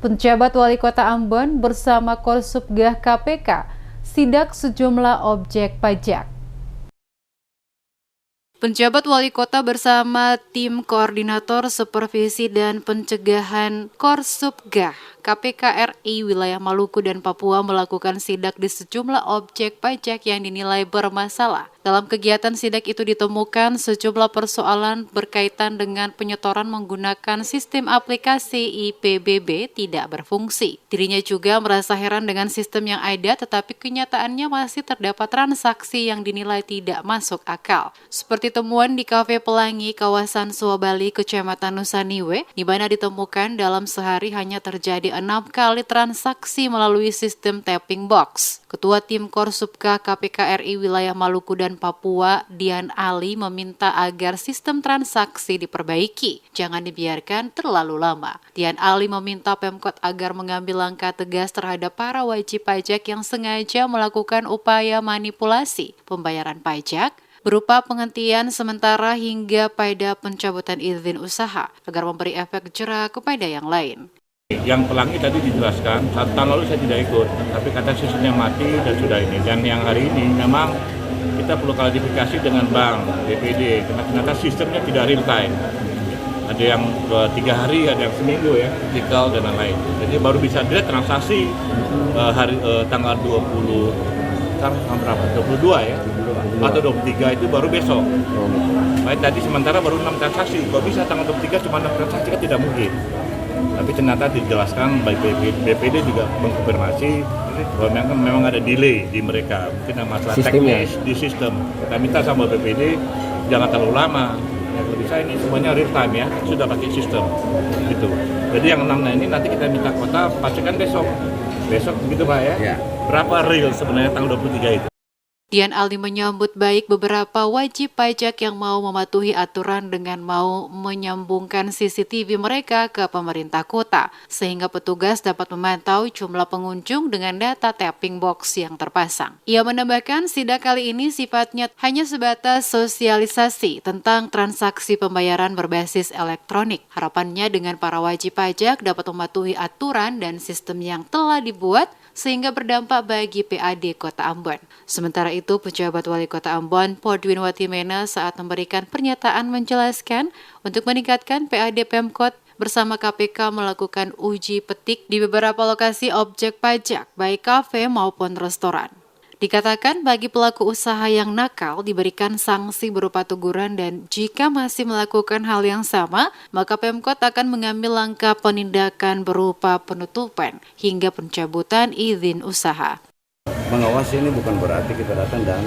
Penjabat Wali Kota Ambon bersama Korsubgah KPK sidak sejumlah objek pajak. Penjabat Wali Kota bersama tim Koordinator Supervisi dan Pencegahan Korsubgah KPK RI wilayah Maluku dan Papua melakukan sidak di sejumlah objek pajak yang dinilai bermasalah. Dalam kegiatan sidak itu ditemukan sejumlah persoalan berkaitan dengan penyetoran menggunakan sistem aplikasi IPBB tidak berfungsi. Dirinya juga merasa heran dengan sistem yang ada, tetapi kenyataannya masih terdapat transaksi yang dinilai tidak masuk akal. Seperti temuan di Kafe Pelangi, kawasan Suwabali, Kecamatan Nusaniwe, di mana ditemukan dalam sehari hanya terjadi 6 kali transaksi melalui sistem tapping box. Ketua Tim Korsubgah KPK RI wilayah Maluku dan Papua, Dian Ali, meminta agar sistem transaksi diperbaiki. Jangan dibiarkan terlalu lama. Dian Ali meminta Pemkot agar mengambil langkah tegas terhadap para wajib pajak yang sengaja melakukan upaya manipulasi pembayaran pajak berupa penghentian sementara hingga pada pencabutan izin usaha agar memberi efek jera kepada yang lain. Yang Pelangi tadi dijelaskan, 1 tahun lalu saya tidak ikut, tapi kata sistemnya mati dan sudah ini. Dan yang hari ini memang kita perlu klarifikasi dengan bank, BPD, karena ternyata sistemnya tidak real time. Ada yang 3 hari, ada yang seminggu ya, vertikal dan lain-lain. Jadi baru bisa dilihat transaksi tanggal 20, tanggal berapa? 22 ya, atau 23 itu baru besok. Baik tadi sementara baru 6 transaksi, kok bisa tanggal 23 cuma 6 transaksi kan tidak mungkin. Tapi ternyata dijelaskan baik BPD juga mengkonfirmasi bahwa memang ada delay di mereka, mungkin ada masalah teknis di sistem. Kita minta sama BPD jangan terlalu lama. Ya, kalau bisa ini semuanya real time ya, sudah pakai sistem gitu. Jadi yang 6 ini nanti kita minta kota pastikan besok begitu Pak ya. Ya. Berapa real sebenarnya tanggal 23 itu? Dian Ali menyambut baik beberapa wajib pajak yang mau mematuhi aturan dengan mau menyambungkan CCTV mereka ke pemerintah kota, sehingga petugas dapat memantau jumlah pengunjung dengan data tapping box yang terpasang. Ia menambahkan sidak kali ini sifatnya hanya sebatas sosialisasi tentang transaksi pembayaran berbasis elektronik. Harapannya dengan para wajib pajak dapat mematuhi aturan dan sistem yang telah dibuat sehingga berdampak bagi PAD Kota Ambon. Sementara itu, Pejabat Wali Kota Ambon, Podwin Watimena, saat memberikan pernyataan menjelaskan untuk meningkatkan PAD Pemkot bersama KPK melakukan uji petik di beberapa lokasi objek pajak, baik kafe maupun restoran. Dikatakan bagi pelaku usaha yang nakal diberikan sanksi berupa teguran dan jika masih melakukan hal yang sama, maka Pemkot akan mengambil langkah penindakan berupa penutupan hingga pencabutan izin usaha. Mengawasi ini bukan berarti kita datang dan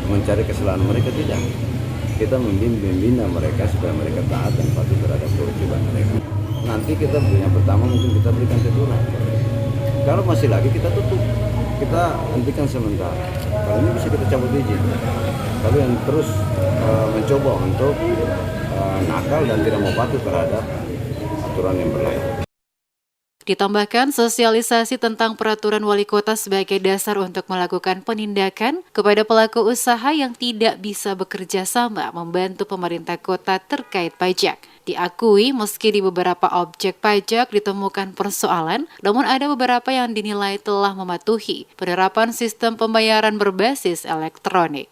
mencari kesalahan mereka, tidak. Kita membina mereka supaya mereka taat dan patuh terhadap kewajiban mereka. Nanti kita yang pertama mungkin kita berikan teguran. Kalau masih lagi kita tutup. Kita hentikan sementara. Kalau ini bisa kita cabut izin. Kalau yang terus mencoba untuk nakal dan tidak mau patuh terhadap aturan yang berlaku. Ditambahkan sosialisasi tentang peraturan wali kota sebagai dasar untuk melakukan penindakan kepada pelaku usaha yang tidak bisa bekerja sama membantu pemerintah kota terkait pajak. Diakui meski di beberapa objek pajak ditemukan persoalan, namun ada beberapa yang dinilai telah mematuhi penerapan sistem pembayaran berbasis elektronik.